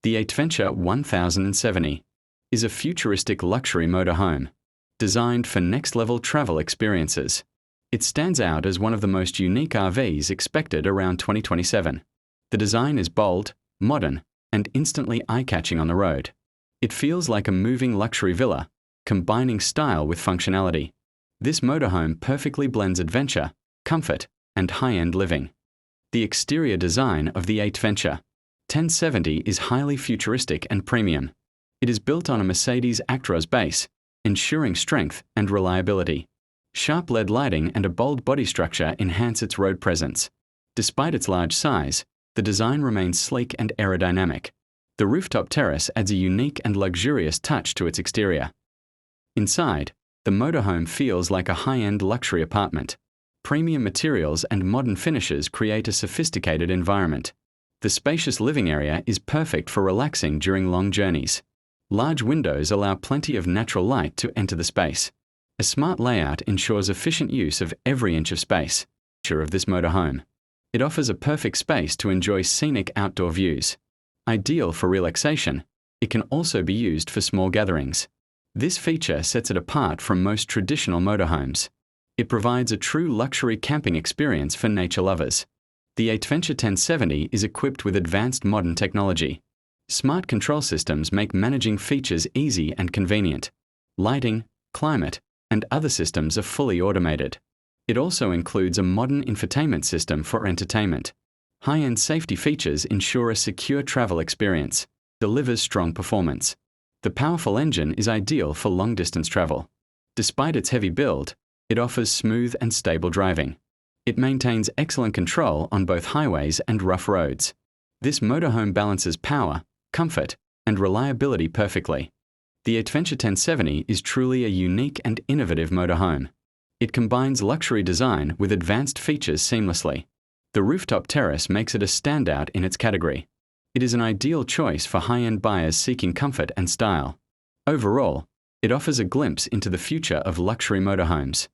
The ATventure 1070 is a futuristic luxury motorhome designed for next-level travel experiences. It stands out as one of the most unique RVs expected around 2027. The design is bold, modern, and instantly eye-catching on the road. It feels like a moving luxury villa, combining style with functionality. This motorhome perfectly blends adventure, comfort, and high-end living. The exterior design of the ATventure 1070 is highly futuristic and premium. It is built on a Mercedes Actros base, ensuring strength and reliability. Sharp LED lighting and a bold body structure enhance its road presence. Despite its large size, the design remains sleek and aerodynamic. The rooftop terrace adds a unique and luxurious touch to its exterior. Inside, the motorhome feels like a high-end luxury apartment. Premium materials and modern finishes create a sophisticated environment. The spacious living area is perfect for relaxing during long journeys. Large windows allow plenty of natural light to enter the space. A smart layout ensures efficient use of every inch of space. Feature of this motorhome. It offers a perfect space to enjoy scenic outdoor views. Ideal for relaxation, it can also be used for small gatherings. This feature sets it apart from most traditional motorhomes. It provides a true luxury camping experience for nature lovers. The ATventure 1070 is equipped with advanced modern technology. Smart control systems make managing features easy and convenient. Lighting, climate, and other systems are fully automated. It also includes a modern infotainment system for entertainment. High-end safety features ensure a secure travel experience. Delivers strong performance. The powerful engine is ideal for long-distance travel. Despite its heavy build, it offers smooth and stable driving. It maintains excellent control on both highways and rough roads. This motorhome balances power, comfort, and reliability perfectly. The ATventure 1070 is truly a unique and innovative motorhome. It combines luxury design with advanced features seamlessly. The rooftop terrace makes it a standout in its category. It is an ideal choice for high-end buyers seeking comfort and style. Overall, it offers a glimpse into the future of luxury motorhomes.